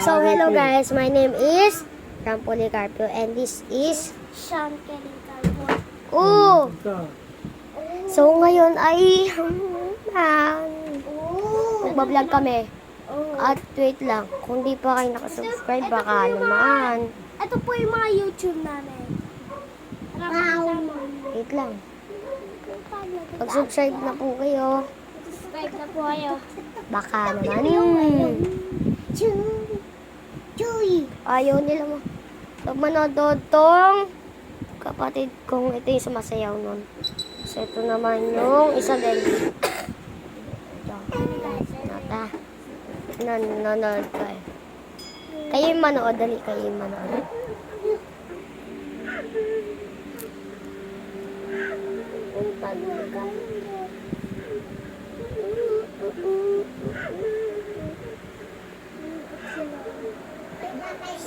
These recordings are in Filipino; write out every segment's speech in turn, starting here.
So, hello guys. My name is Ram Policarpio and this is Sean Kelincarbo. Oh! So, ngayon ay magbablog kami. At wait lang, kung di pa kayo nakasubscribe, baka naman. Ito po yung mga YouTube namin. Wait lang. Mag-subscribe na po kayo. Subscribe na po kayo. Baka naman. Chewy. Ayaw nila mo. Pag manood tong kapatid kong ito yung sumasayaw nun. So, ito naman yung isa din. Ito. Nata. Nanonood kayo. Kayo yung manood. Dali kayo yung manood.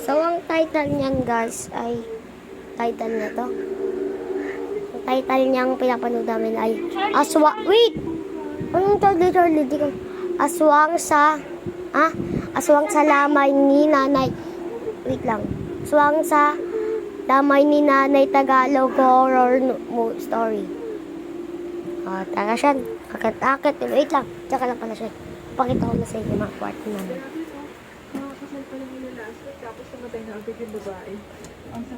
So, ang title niyan guys ay title na to. Ang title niyang pinapanood namin ay Wait! Anong title? Di ko. Aswang sa lamay ni nanay. Wait lang. Aswang sa lamay ni nanay Tagalog horror story. Tara siya. Akit. Wait lang. Tsaka lang pala siya. Pakita ko na sa inyo mga kwarto namin. Tapos namatay na agad yung babae.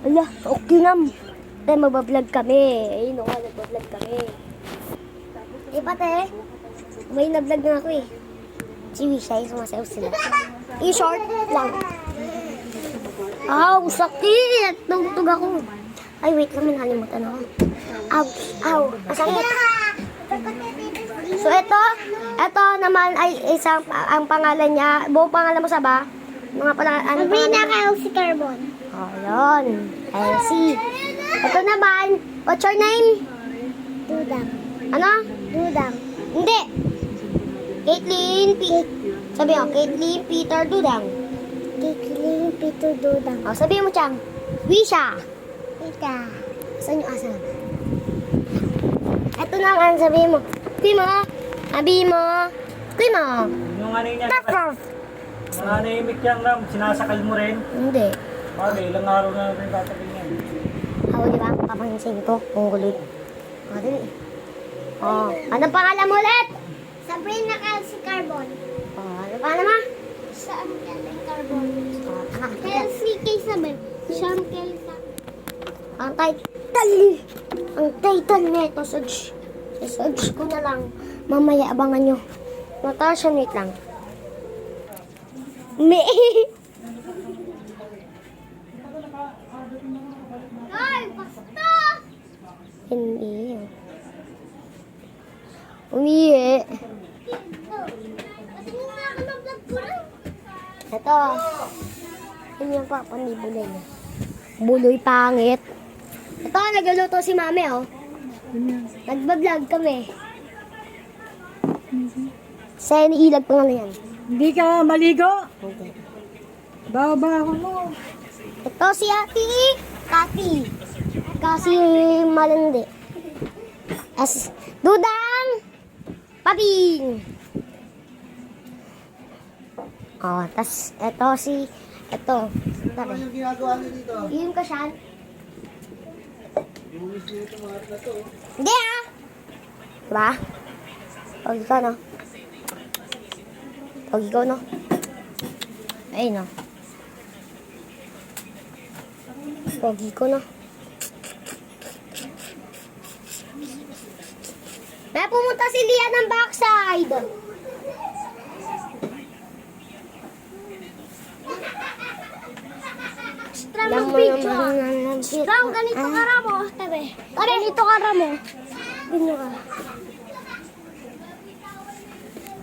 Ala, okay nam. Tayo magbablog kami. Ayun o nga, nagbablog kami. Iba te, may nablog na ako eh. Si Wisha, sumasayaw sila. In short lang. Aw, sakit! Tugtog ako. Ay, wait lang, minalimutan ako. Aw, masakit. So, ito naman ay isang, ang pangalan niya, buong pangalan mo sa ba? Mga Sabrina Kelsey Carbon. Oh, yun. Elsie. Ito naman, what's your name? Dudang. Ano? Dudang. Hindi. Caitlyn Sabi mo, Caitlyn Peter Dudang. Kikling Peter Dudang. Oh, sabi mo, Chang. Wisha. Ika. Saan yung asa? Ito naman, sabi mo. Sabi mo. Yung ano yun yan, nanahimik yan Ram, sinasakal mo rin. Hindi. Okay, ilang araw na rin tatapin yan. Ako, di ba? Papansin ko. Kung gulit. Dali. Oh, anong pangalan mo ulit? Sabrina Kelsey Carbon. Oh, ano pangalan mo? Sean Kelincarbo. Oh, Kelsey K7. Sean Kelincarbo. Ang title nito, search ko na lang. Mamaya abangan nyo. Natasha, wait lang. Ay, basta! Hindi. Umihi. Kasi nga ako mag-vlog ko rin. Ito. Yun yung papanibulay niya. Buloy pangit. Ito, nagluluto si mami, oh. Nagbablog kami. Sa iniilag pa nga yan. Hindi ka maligo? Okay. Bawa mo. Ito si Ate Kati. Kasi malandi. Dudang! Paping! Oh, tas ito. Ano yung ginagawa niyo dito? Yung kasyan. Buwis niyo itong mga na to. Hindi ah! Diba? Pag ikaw, no? Pag ikaw, no? Ayun, no? Pogi ko, no? May pumunta si Lia ng backside. Extra mag-video. Strong, ganito ka ramo. Tabi. Ganito ka ramo. Ganito ka.